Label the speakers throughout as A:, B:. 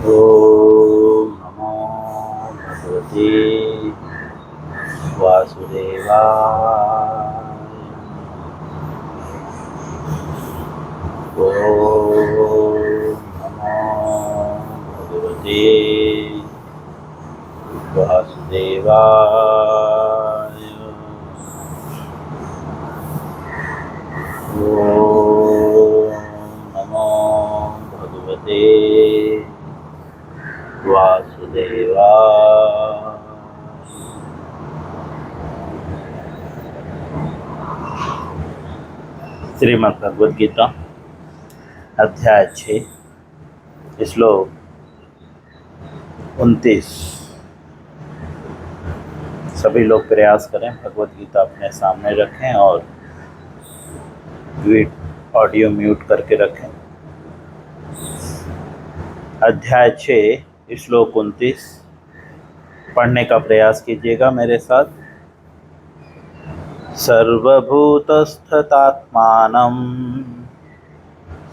A: ओम नमो भगवते वासुदेवाय। ओम नमो भगवते वासुदेवाय। ओम नमो भगवते वासुदेवाय। श्रीमद् भगवद गीता अध्याय 6 श्लोक 29। सभी लोग प्रयास करें, भगवद गीता अपने सामने रखें और ऑडियो म्यूट करके रखें। अध्याय 6 श्लोक 29 पढ़ने का प्रयास कीजिएगा मेरे साथ। सर्वभूतस्थतात्मानं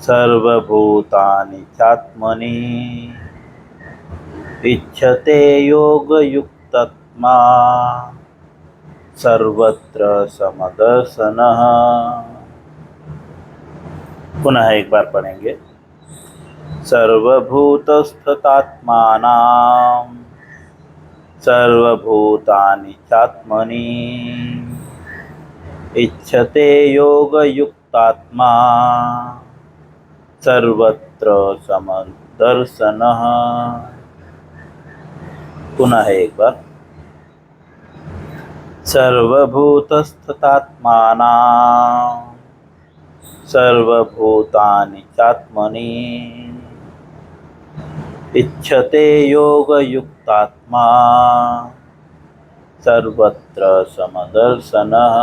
A: सर्वभूतानि चात्मनि इच्छते योगयुक्तात्मा सर्वत्र समदर्शनः। पुनः एक बार पढ़ेंगे। सर्वभूतस्थतात्मानां सर्वभूतानि चात्मनि इच्छते योगयुक्तात्मा सर्वत्र समदर्शनः। पुनः एक बार। सर्वभूतस्थतात्मानां सर्वभूतानि चात्मनि इच्छते योगयुक्तात्मा सर्वत्र समदर्शनः।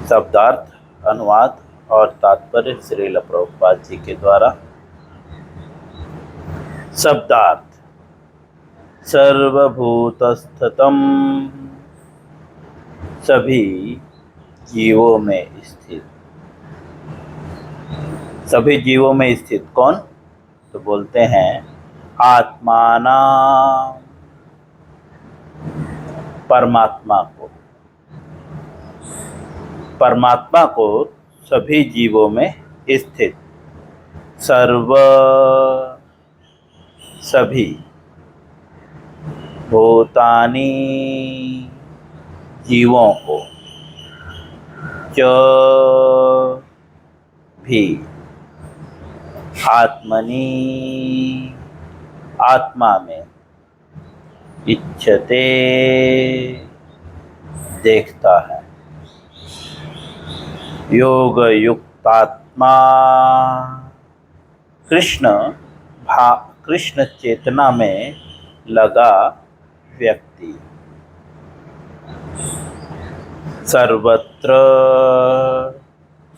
A: शब्दार्थ, अनुवाद और तात्पर्य श्रील प्रभुपाद जी के द्वारा। शब्दार्थ। सर्वभूतस्थतम सभी जीवों में स्थित। सभी जीवों में स्थित कौन? तो बोलते हैं आत्माना, परमात्मा को। परमात्मा को सभी जीवों में स्थित। सर्व सभी, भूतानि जीवों को, च भी, आत्मनि आत्मा में, इच्छते देखता है, योग युक्तात्मा कृष्ण चेतना में लगा व्यक्ति। सर्वत्र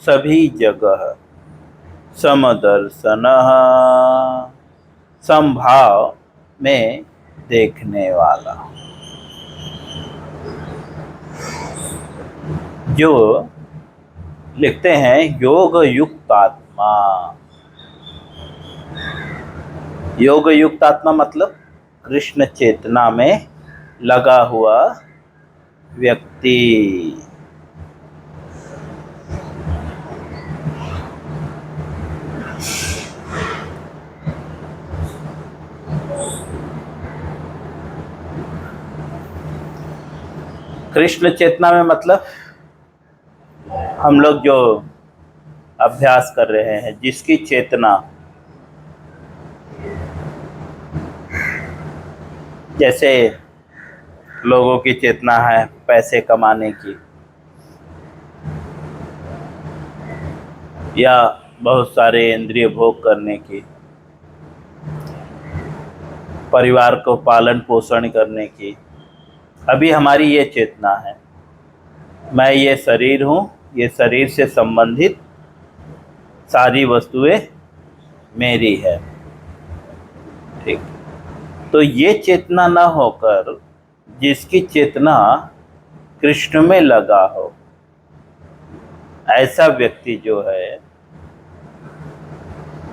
A: सभी जगह, समदर्शनः समभाव में देखने वाला। जो लिखते हैं योग युक्त आत्मा। योग युक्त आत्मा मतलब कृष्ण चेतना में लगा हुआ व्यक्ति। कृष्ण चेतना में मतलब हम लोग जो अभ्यास कर रहे हैं, जिसकी चेतना, जैसे लोगों की चेतना है पैसे कमाने की, या बहुत सारे इंद्रिय भोग करने की, परिवार को पालन पोषण करने की। अभी हमारी ये चेतना है, मैं ये शरीर हूँ, ये शरीर से संबंधित सारी वस्तुएं मेरी है। ठीक। तो ये चेतना न होकर जिसकी चेतना कृष्ण में लगा हो, ऐसा व्यक्ति जो है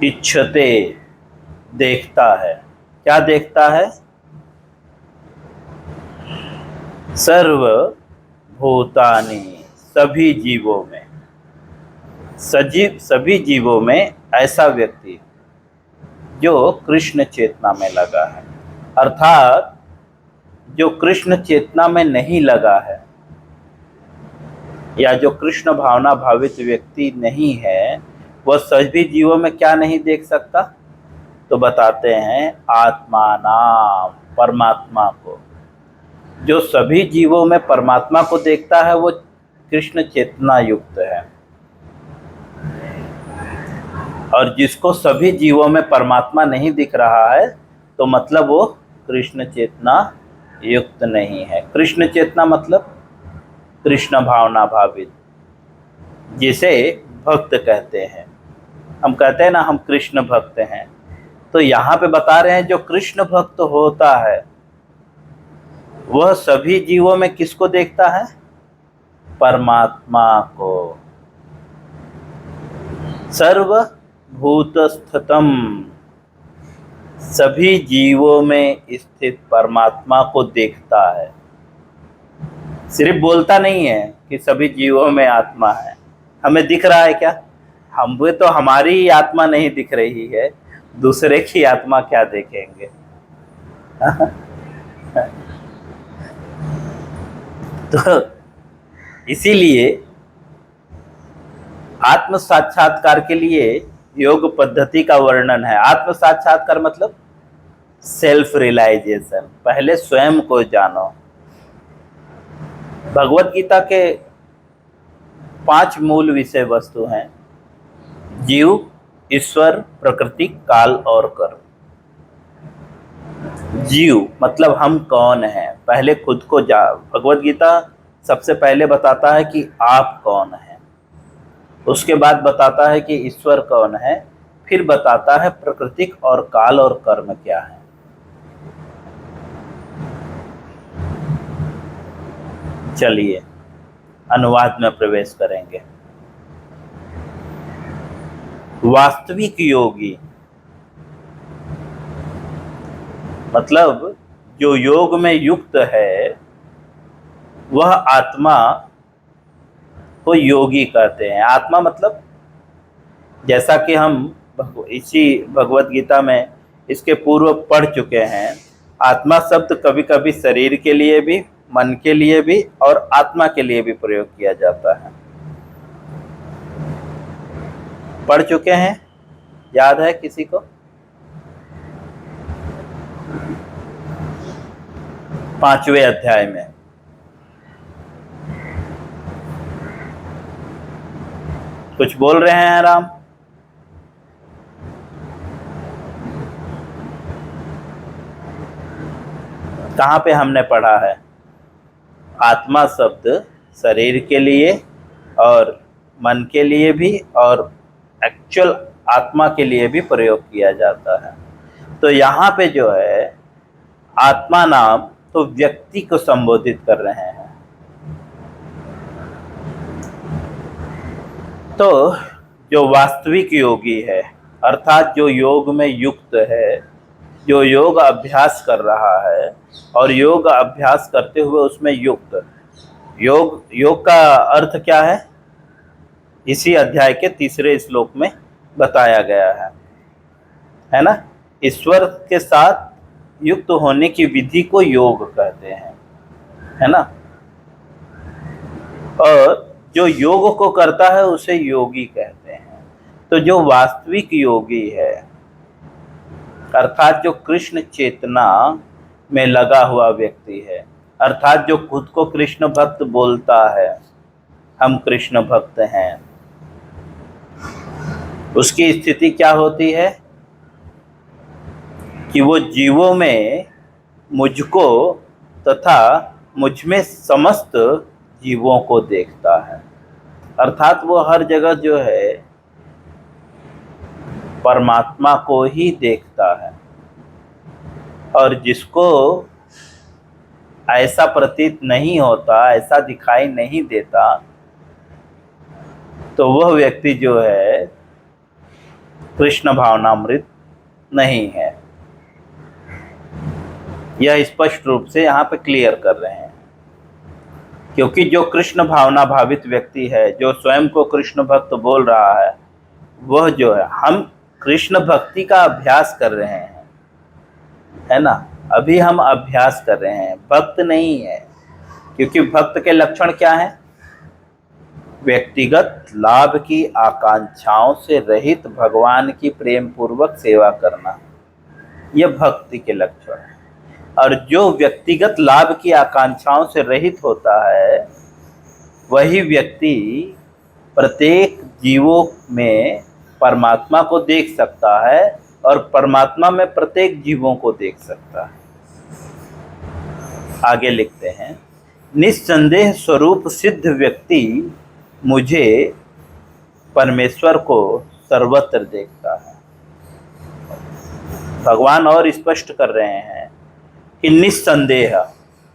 A: इच्छते देखता है। क्या देखता है? सर्व भूतानि, सभी जीवों में, सभी जीवों में ऐसा व्यक्ति जो कृष्ण चेतना में लगा है। अर्थात जो कृष्ण चेतना में नहीं लगा है या जो कृष्ण भावना भावित व्यक्ति नहीं है, वह सभी जीवों में क्या नहीं देख सकता? तो बताते हैं आत्मानाम, परमात्मा को। जो सभी जीवों में परमात्मा को देखता है वो कृष्ण चेतना युक्त है, और जिसको सभी जीवों में परमात्मा नहीं दिख रहा है तो मतलब वो कृष्ण चेतना युक्त नहीं है। कृष्ण चेतना मतलब कृष्ण भावना भावित, जिसे भक्त कहते हैं। हम कहते हैं ना हम कृष्ण भक्त हैं, तो यहाँ पे बता रहे हैं जो कृष्ण भक्त होता है वह सभी जीवों में किसको देखता है? परमात्मा को। सर्वभूतस्थतम, सभी जीवों में स्थित परमात्मा को देखता है। सिर्फ बोलता नहीं है कि सभी जीवों में आत्मा है। हमें दिख रहा है क्या? हमें तो हमारी ही आत्मा नहीं दिख रही है, दूसरे की आत्मा क्या देखेंगे? तो इसीलिए आत्म साक्षात्कार के लिए योग पद्धति का वर्णन है। आत्म साक्षात्कार मतलब सेल्फ रियलाइजेशन, पहले स्वयं को जानो। भगवत गीता के 5 मूल विषय वस्तु हैं: जीव, ईश्वर, प्रकृति, काल और कर्म। जीव मतलब हम कौन हैं, पहले खुद को भगवत गीता सबसे पहले बताता है कि आप कौन हैं, उसके बाद बताता है कि ईश्वर कौन है, फिर बताता है प्रकृति और काल और कर्म क्या है। चलिए अनुवाद में प्रवेश करेंगे। वास्तविक योगी मतलब जो योग में युक्त है वह आत्मा को योगी कहते हैं। आत्मा मतलब जैसा कि हम इसी भगवत गीता में इसके पूर्व पढ़ चुके हैं, आत्मा शब्द कभी कभी शरीर के लिए भी, मन के लिए भी और आत्मा के लिए भी प्रयोग किया जाता है। पढ़ चुके हैं, याद है किसी को? 5वें अध्याय में। कुछ बोल रहे हैं राम? कहाँ पे हमने पढ़ा है? आत्मा शब्द शरीर के लिए और मन के लिए भी और एक्चुअल आत्मा के लिए भी प्रयोग किया जाता है। तो यहाँ पे जो है आत्मा नाम तो व्यक्ति को संबोधित कर रहे हैं। तो जो वास्तविक योगी है अर्थात जो योग में युक्त है, जो योग अभ्यास कर रहा है और योग अभ्यास करते हुए उसमें युक्त, योग का अर्थ क्या है इसी अध्याय के 3 श्लोक में बताया गया है ना? ईश्वर के साथ युक्त होने की विधि को योग कहते हैं, है ना? और जो योग को करता है उसे योगी कहते हैं। तो जो वास्तविक योगी है अर्थात जो कृष्ण चेतना में लगा हुआ व्यक्ति है, अर्थात जो खुद को कृष्ण भक्त बोलता है, हम कृष्ण भक्त हैं, उसकी स्थिति क्या होती है कि वो जीवों में मुझको तथा मुझ में समस्त जीवों को देखता है। अर्थात वो हर जगह जो है परमात्मा को ही देखता है, और जिसको ऐसा प्रतीत नहीं होता, ऐसा दिखाई नहीं देता, तो वह व्यक्ति जो है कृष्ण भावनामृत नहीं है। यह स्पष्ट रूप से यहाँ पे क्लियर कर रहे हैं, क्योंकि जो कृष्ण भावना भावित व्यक्ति है, जो स्वयं को कृष्ण भक्त बोल रहा है, वह जो है, हम कृष्ण भक्ति का अभ्यास कर रहे हैं, है ना। अभी हम अभ्यास कर रहे हैं, भक्त नहीं है। क्योंकि भक्त के लक्षण क्या है? व्यक्तिगत लाभ की आकांक्षाओं से रहित भगवान की प्रेम पूर्वक सेवा करना, यह भक्ति के लक्षण है। और जो व्यक्तिगत लाभ की आकांक्षाओं से रहित होता है, वही व्यक्ति प्रत्येक जीवों में परमात्मा को देख सकता है और परमात्मा में प्रत्येक जीवों को देख सकता है। आगे लिखते हैं, निस्संदेह स्वरूप सिद्ध व्यक्ति मुझे परमेश्वर को सर्वत्र देखता है। भगवान और स्पष्ट कर रहे हैं कि निस्संदेह,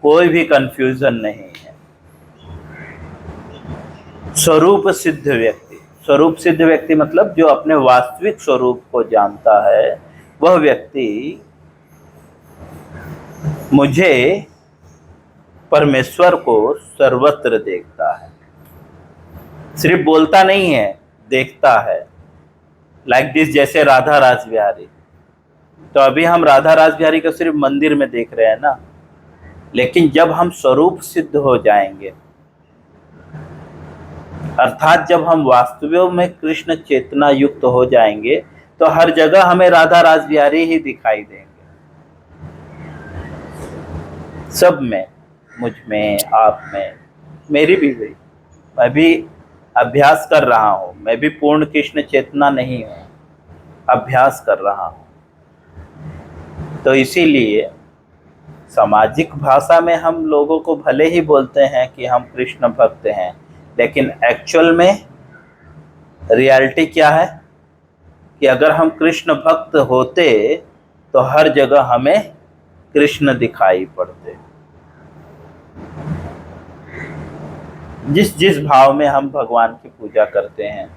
A: कोई भी कंफ्यूजन नहीं है। स्वरूप सिद्ध व्यक्ति, स्वरूप सिद्ध व्यक्ति मतलब जो अपने वास्तविक स्वरूप को जानता है, वह व्यक्ति मुझे परमेश्वर को सर्वत्र देखता है। सिर्फ बोलता नहीं है, देखता है। लाइक दिस, जैसे राधा रास बिहारी। तो अभी हम राधा रास बिहारी को सिर्फ मंदिर में देख रहे हैं ना, लेकिन जब हम स्वरूप सिद्ध हो जाएंगे, अर्थात जब हम वास्तविक में कृष्ण चेतना युक्त हो जाएंगे, तो हर जगह हमें राधा रास बिहारी ही दिखाई देंगे। सब में, मुझ में, आप में, मेरी भी हुई। मैं भी अभ्यास कर रहा हूँ, मैं भी पूर्ण कृष्ण चेतना नहीं हूँ, अभ्यास कर रहा हूँ। तो इसीलिए सामाजिक भाषा में हम लोगों को भले ही बोलते हैं कि हम कृष्ण भक्त हैं, लेकिन एक्चुअल में रियलिटी क्या है कि अगर हम कृष्ण भक्त होते तो हर जगह हमें कृष्ण दिखाई पड़ते। जिस जिस भाव में हम भगवान की पूजा करते हैं,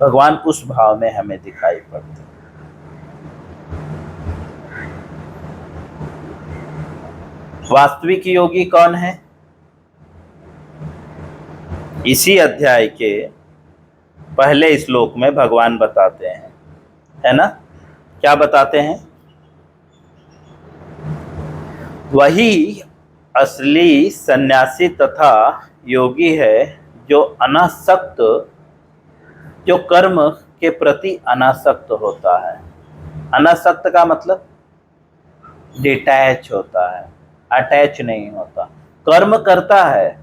A: भगवान उस भाव में हमें दिखाई पड़ते। वास्तविक योगी कौन है? इसी अध्याय के पहले श्लोक में भगवान बताते हैं, है ना। क्या बताते हैं? वही असली सन्यासी तथा योगी है जो अनासक्त, जो कर्म के प्रति अनासक्त होता है। अनासक्त का मतलब डिटैच होता है, अटैच नहीं होता। कर्म करता है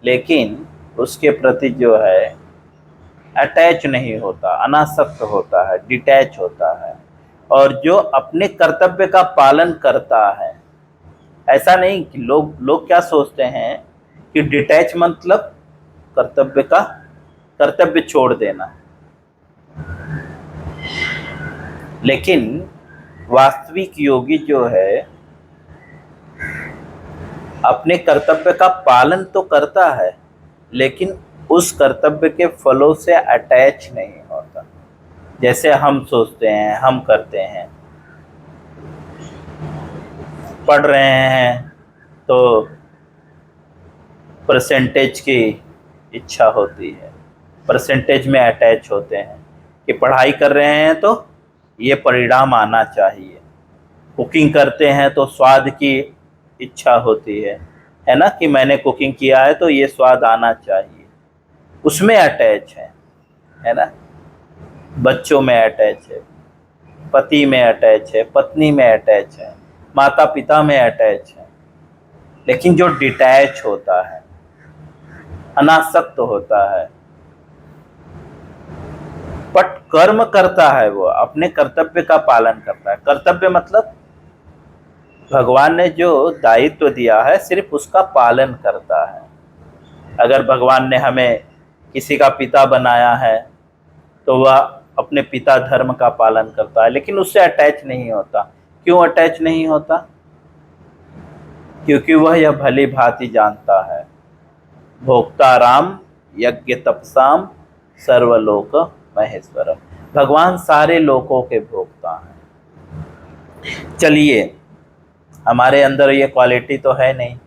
A: लेकिन उसके प्रति जो है अटैच नहीं होता, अनासक्त होता है, डिटैच होता है। और जो अपने कर्तव्य का पालन करता है, ऐसा नहीं कि लोग क्या सोचते हैं कि डिटैच मतलब कर्तव्य छोड़ देना। लेकिन वास्तविक योगी जो है अपने कर्तव्य का पालन तो करता है, लेकिन उस कर्तव्य के फलों से अटैच नहीं होता। जैसे हम सोचते हैं, हम करते हैं, पढ़ रहे हैं तो परसेंटेज की इच्छा होती है, परसेंटेज में अटैच होते हैं कि पढ़ाई कर रहे हैं तो ये परिणाम आना चाहिए। कुकिंग करते हैं तो स्वाद की इच्छा होती है ना, कि मैंने कुकिंग किया है तो ये स्वाद आना चाहिए, उसमें अटैच है ना। बच्चों में अटैच है, पति में अटैच है, पत्नी में अटैच है, माता पिता में अटैच है। लेकिन जो डिटैच होता है, अनासक्त होता है, बट कर्म करता है, वो अपने कर्तव्य का पालन करता है। कर्तव्य मतलब भगवान ने जो दायित्व दिया है सिर्फ उसका पालन करता है। अगर भगवान ने हमें किसी का पिता बनाया है तो वह अपने पिता धर्म का पालन करता है, लेकिन उससे अटैच नहीं होता। क्यों अटैच नहीं होता? क्योंकि वह यह भली भांति जानता है, भोक्ता राम यज्ञ तपसाम सर्वलोक महेश्वरम। भगवान सारे लोकों के भोक्ता हैं। चलिए, हमारे अंदर ये क्वालिटी तो है नहीं,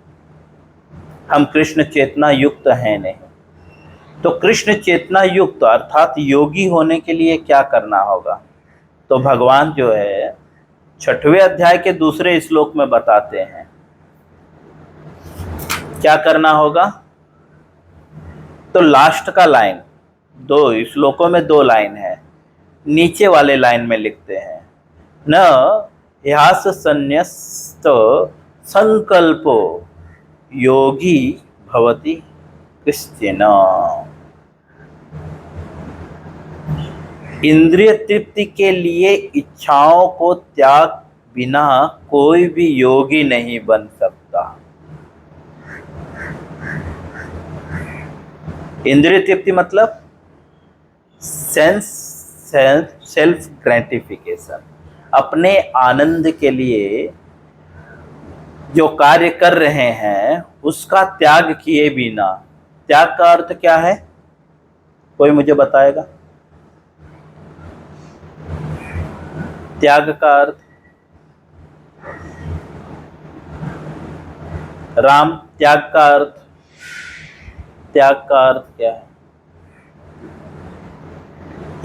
A: हम कृष्ण चेतना युक्त हैं नहीं, तो कृष्ण चेतना युक्त अर्थात योगी होने के लिए क्या करना होगा? तो भगवान जो है 6वें अध्याय के दूसरे श्लोक में बताते हैं क्या करना होगा। तो लास्ट का लाइन, 2 श्लोकों में 2 लाइन है, नीचे वाले लाइन में लिखते हैं, न ह्यास संन्यस्त संकल्पो योगी भवति कश्चन। इंद्रिय तृप्ति के लिए इच्छाओं को त्याग बिना कोई भी योगी नहीं बन सकता। इंद्रिय तृप्ति मतलब सेल्फ ग्रेटिफिकेशन, अपने आनंद के लिए जो कार्य कर रहे हैं उसका त्याग किए बिना। त्याग का अर्थ क्या है, कोई मुझे बताएगा? त्याग का अर्थ, राम, त्याग का अर्थ, त्याग का अर्थ क्या है?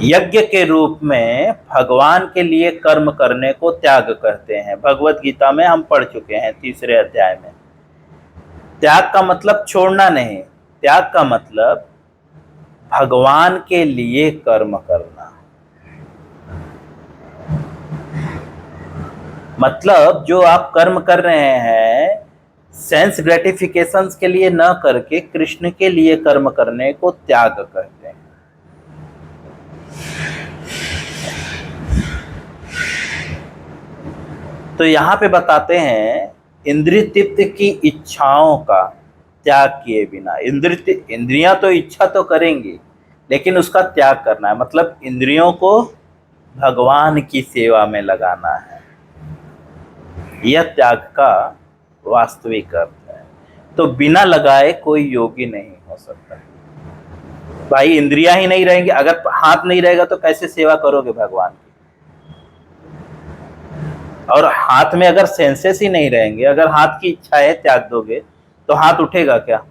A: यज्ञ के रूप में भगवान के लिए कर्म करने को त्याग कहते हैं। भगवत गीता में हम पढ़ चुके हैं 3रे अध्याय में। त्याग का मतलब छोड़ना नहीं, त्याग का मतलब भगवान के लिए कर्म करना। मतलब जो आप कर्म कर रहे हैं सेंस ग्रेटिफिकेशंस के लिए न करके कृष्ण के लिए कर्म करने को त्याग कहते हैं। तो यहाँ पे बताते हैं इंद्रिय तृप्ति की इच्छाओं का त्याग किए बिना। इंद्रियां तो इच्छा तो करेंगी लेकिन उसका त्याग करना है, मतलब इंद्रियों को भगवान की सेवा में लगाना है। यह त्याग का वास्तविक अर्थ है। तो बिना लगाए कोई योगी नहीं हो सकता। भाई इंद्रियां ही नहीं रहेंगे, अगर हाथ नहीं रहेगा तो कैसे सेवा करोगे भगवान की? और हाथ में अगर सेंसेस ही नहीं रहेंगे, अगर हाथ की इच्छा है त्याग दोगे तो हाथ उठेगा क्या?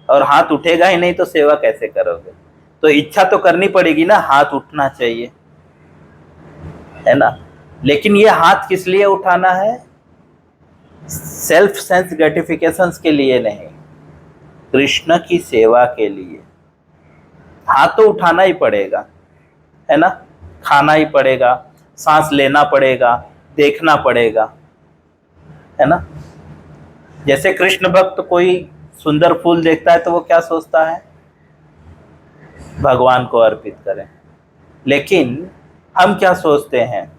A: और हाथ उठेगा ही नहीं तो सेवा कैसे करोगे? तो इच्छा तो करनी पड़ेगी ना, हाथ उठना चाहिए, है ना। लेकिन ये हाथ किस लिए उठाना है? सेल्फ सेंस ग्रेटिफिकेशंस के लिए नहीं, कृष्ण की सेवा के लिए। हाथ तो उठाना ही पड़ेगा, है ना, खाना ही पड़ेगा, सांस लेना पड़ेगा, देखना पड़ेगा, है ना। जैसे कृष्ण भक्त कोई सुंदर फूल देखता है तो वो क्या सोचता है? भगवान को अर्पित करें। लेकिन हम क्या सोचते हैं?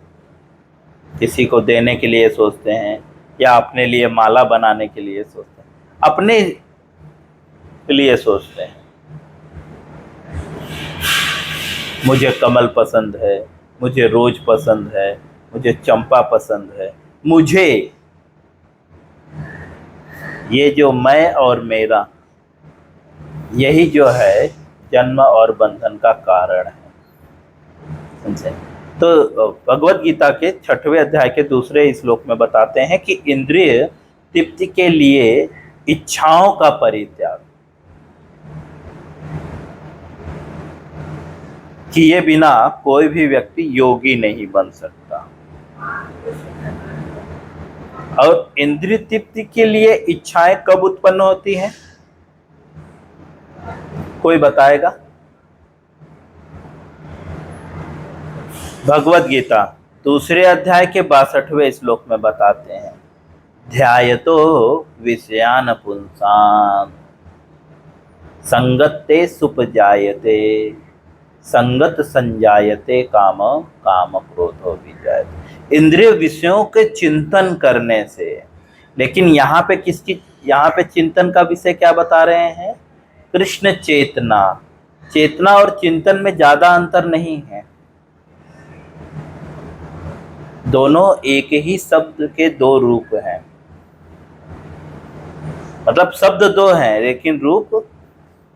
A: किसी को देने के लिए सोचते हैं या अपने लिए माला बनाने के लिए सोचते हैं, अपने लिए सोचते हैं। मुझे कमल पसंद है, मुझे रोज पसंद है, मुझे चंपा पसंद है, मुझे, ये जो मैं और मेरा, यही जो है जन्म और बंधन का कारण है। समझे? तो भगवत गीता के 6वें अध्याय के दूसरे श्लोक में बताते हैं कि इंद्रिय तृप्ति के लिए इच्छाओं का परित्याग किए बिना कोई भी व्यक्ति योगी नहीं बन सकता। और इंद्रिय तृप्ति के लिए इच्छाएं कब उत्पन्न होती हैं? कोई बताएगा? भगवत गीता 2रे अध्याय के 62वें श्लोक में बताते हैं, ध्यायतो विषयान पुंसान् संगते सुपजायते संगत संजायते काम काम क्रोधो विजायते। इंद्रिय विषयों के चिंतन करने से। लेकिन यहाँ पे किसकी, यहाँ पे चिंतन का विषय क्या बता रहे हैं? कृष्ण चेतना। चेतना और चिंतन में ज्यादा अंतर नहीं है, दोनों एक ही शब्द के 2 रूप हैं। मतलब शब्द 2 हैं लेकिन रूप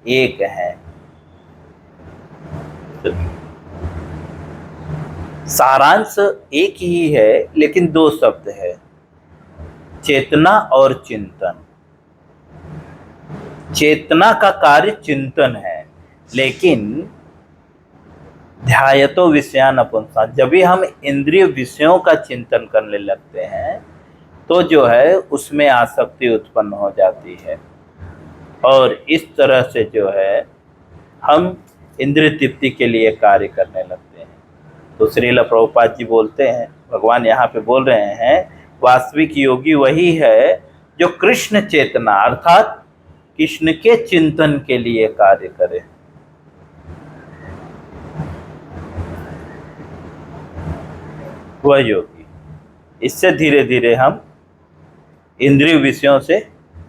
A: एक है। सारांश एक ही है लेकिन दो शब्द है, चेतना और चिंतन। चेतना का कार्य चिंतन है, लेकिन ध्यायतो विषयान पुंसा, जब भी हम इंद्रिय विषयों का चिंतन करने लगते हैं तो जो है उसमें आसक्ति उत्पन्न हो जाती है, और इस तरह से जो है हम इंद्रिय तृप्ति के लिए कार्य करने लगते हैं। तो श्रील प्रभुपाद जी बोलते हैं, भगवान यहाँ पे बोल रहे हैं, वास्तविक योगी वही है जो कृष्ण चेतना अर्थात कृष्ण के चिंतन के लिए कार्य करे। वह योगी, इससे धीरे धीरे हम इंद्रिय विषयों से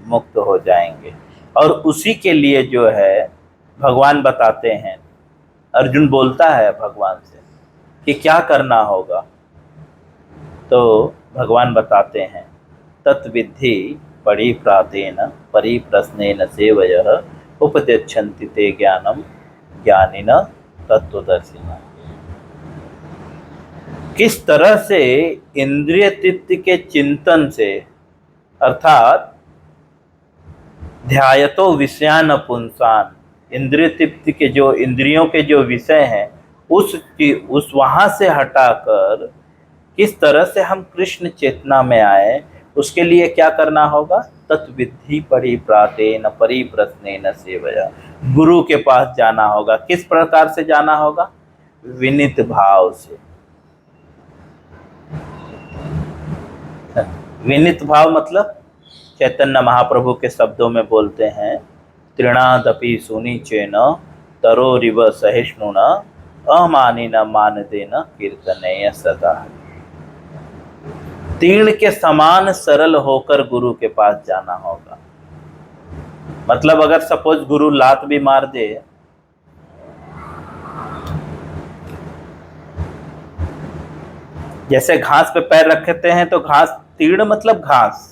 A: मुक्त हो जाएंगे। और उसी के लिए जो है भगवान बताते हैं, अर्जुन बोलता है भगवान से कि क्या करना होगा, तो भगवान बताते हैं, तत्विद्धि परिप्रातेन परिप्रश्नेन सेवयः उपदेच्छन्ति ते ज्ञानम ज्ञानिनः तत्त्वदर्शिनः। किस तरह से इंद्रिय तृप्ति के चिंतन से अर्थात ध्यायतो विषयान पुंसान, इंद्रिय तृप्ति के जो इंद्रियों के जो विषय हैं उस वहां से हटाकर किस तरह से हम कृष्ण चेतना में आए, उसके लिए क्या करना होगा, तत्विद्धि परिप्रातेन परिप्रश्नेन सेवया, गुरु के पास जाना होगा। किस प्रकार से जाना होगा, विनीत भाव से। विनीत भाव मतलब चैतन्य महाप्रभु के शब्दों में बोलते हैं, तृणादपि सुनीचेन तरोरिव सहिष्णुना अमानिन मानदेन कीर्तनेय सदा। तीर्ण के समान सरल होकर गुरु के पास जाना होगा। मतलब अगर सपोज गुरु लात भी मार दे, जैसे घास पे पैर रखते हैं तो घास, तीर्ण मतलब घास,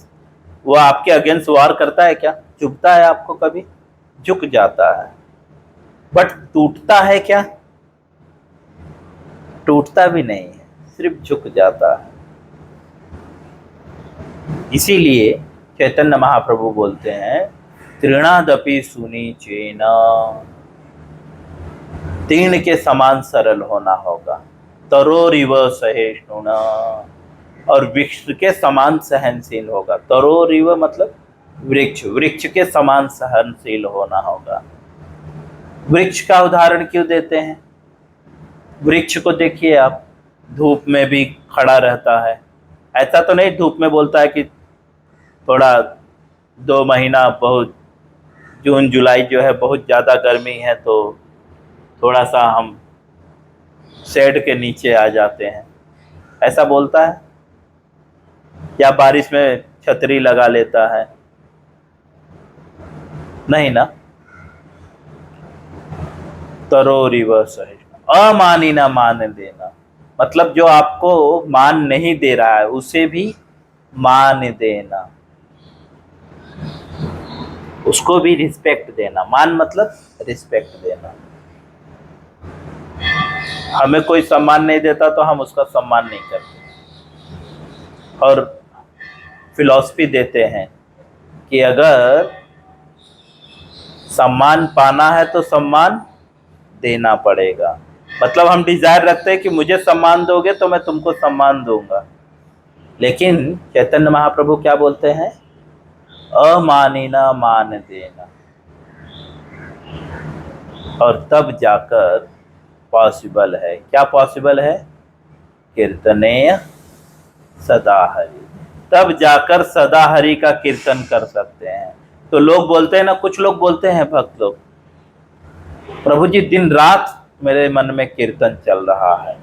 A: वो आपके अगेंस्ट वार करता है क्या, चुभता है आपको, कभी झुक जाता है, बट टूटता है क्या, टूटता भी नहीं है, सिर्फ झुक जाता है। इसीलिए चैतन्य महाप्रभु बोलते हैं, तृणादपि सुनीचेन, तीर्ण के समान सरल होना होगा, तरोरिव सहिष्णुना, और वृक्ष के समान सहनशील होगा। तरोरिव मतलब वृक्ष, वृक्ष के समान सहनशील होना होगा। वृक्ष का उदाहरण क्यों देते हैं, वृक्ष को देखिए आप, धूप में भी खड़ा रहता है, ऐसा तो नहीं धूप में बोलता है कि थोड़ा 2 महीना बहुत, जून जुलाई जो है बहुत ज़्यादा गर्मी है तो थोड़ा सा हम शेड के नीचे आ जाते हैं, ऐसा बोलता है, या बारिश में छतरी लगा लेता है, नहीं ना। तरोरिव सहिष्णु, अमानिना मान देना, मतलब जो आपको मान नहीं दे रहा है उसे भी मान देना, उसको भी रिस्पेक्ट देना। मान मतलब रिस्पेक्ट देना। हमें कोई सम्मान नहीं देता तो हम उसका सम्मान नहीं करते, और फिलॉसफी देते हैं कि अगर सम्मान पाना है तो सम्मान देना पड़ेगा। मतलब हम डिजायर रखते हैं कि मुझे सम्मान दोगे तो मैं तुमको सम्मान दूंगा, लेकिन चैतन्य महाप्रभु क्या बोलते हैं, अमानिना मान देना, और तब जाकर पॉसिबल है, क्या पॉसिबल है, कीर्तनेय सदा हरि, तब जाकर सदा हरि का कीर्तन कर सकते हैं। तो लोग बोलते हैं ना, कुछ लोग बोलते हैं भक्त लोग, प्रभु जी दिन रात मेरे मन में कीर्तन चल रहा है,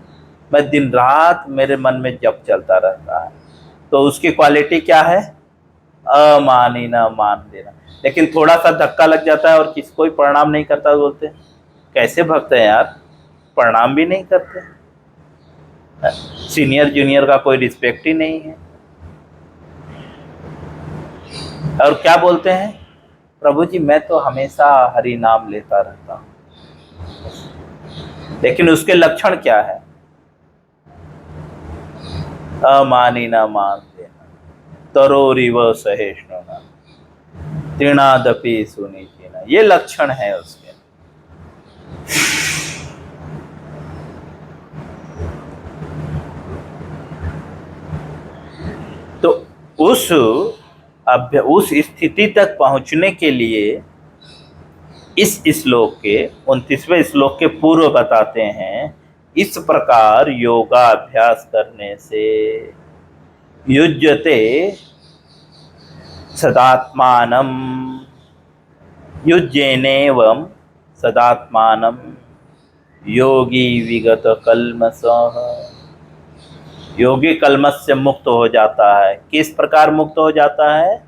A: मैं दिन रात मेरे मन में जप चलता रहता है, तो उसकी क्वालिटी क्या है, अमानिना मान देना। लेकिन थोड़ा सा धक्का लग जाता है और किसको ही प्रणाम नहीं करता, बोलते कैसे भक्त है यार, प्रणाम भी नहीं करते, सीनियर जूनियर का कोई रिस्पेक्ट ही नहीं है। और क्या बोलते हैं, प्रभु जी मैं तो हमेशा हरि नाम लेता रहता हूँ, लेकिन उसके लक्षण क्या है, अमानिना मान देना, तरोरिव सहिष्णुना, तृणादपि सुनीतिना, ये लक्षण है उसके। तो उस स्थिति तक पहुंचने के लिए इस श्लोक के 29वें श्लोक के पूर्व बताते हैं, इस प्रकार योगाभ्यास करने से युज्यते सदात्मानम, युज्येनेवं सदात्मानम योगी विगत कल्मषः, योगी कल्मष से मुक्त हो जाता है। किस प्रकार मुक्त हो जाता है?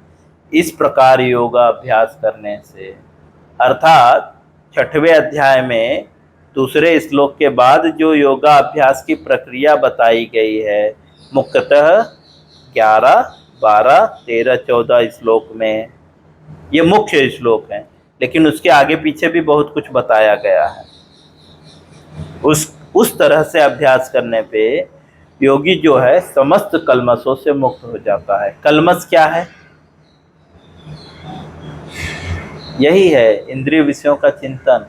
A: इस प्रकार योगाभ्यास करने से। अर्थात 6वें अध्याय में दूसरे श्लोक के बाद जो योगाभ्यास की प्रक्रिया बताई गई है, मुख्यतः 11, 12, 13, 14 श्लोक में, ये मुख्य श्लोक हैं, लेकिन उसके आगे पीछे भी बहुत कुछ बताया गया है। उस तरह से अभ्यास करने पे योगी जो है समस्त कल्मषों से मुक्त हो जाता है। कल्मष क्या है? यही है इंद्रिय विषयों का चिंतन,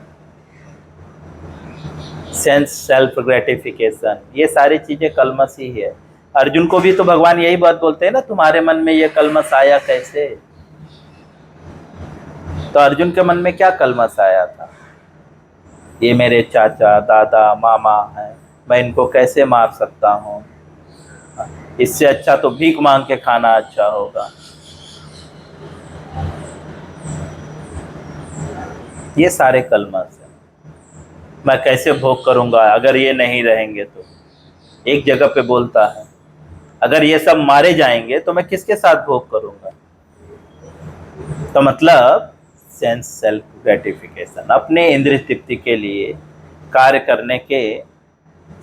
A: सेंस सेल्फ ग्रेटिफिकेशन, ये सारी चीजें कल्मष ही है। अर्जुन को भी तो भगवान यही बात बोलते हैं ना, तुम्हारे मन में ये कल्मष आया कैसे? तो अर्जुन के मन में क्या कल्मष आया था? ये मेरे चाचा, दादा, मामा हैं, मैं इनको कैसे मार सकता हूँ? इससे अच्छा तो भीख मांग के खाना अच्छा होगा। ये सारे कल्मष हैं। मैं कैसे भोग करूंगा अगर ये नहीं रहेंगे? तो एक जगह पे बोलता है, अगर ये सब मारे जाएंगे तो मैं किसके साथ भोग करूंगा? तो मतलब सेंस सेल्फ ग्रेटिफिकेशन, अपने इंद्रिय तृप्ति के लिए कार्य करने के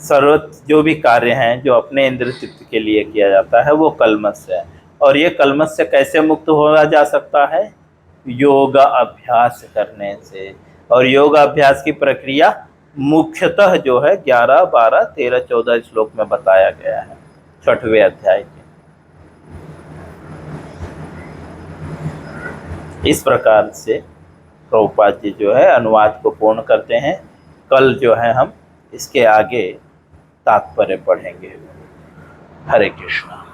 A: सर्वत जो भी कार्य हैं जो अपने इंद्रिय तृप्ति के लिए किया जाता है, वो कल्मष है। और ये कल्मष से कैसे मुक्त होगा जा सकता है? योगा अभ्यास करने से। और योगा अभ्यास की प्रक्रिया मुख्यतः जो है 11, 12, 13, 14 श्लोक में बताया गया है 6वें अध्याय के। इस प्रकार से प्रभुपाद जी जो है अनुवाद को पूर्ण करते हैं। कल जो है हम इसके आगे तात्पर्य पढ़ेंगे। हरे कृष्णा।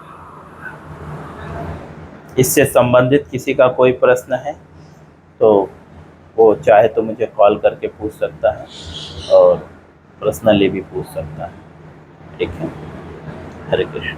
A: इससे संबंधित किसी का कोई प्रश्न है तो वो चाहे तो मुझे कॉल करके पूछ सकता है और पर्सनली भी पूछ सकता है। ठीक है। हरे कृष्ण।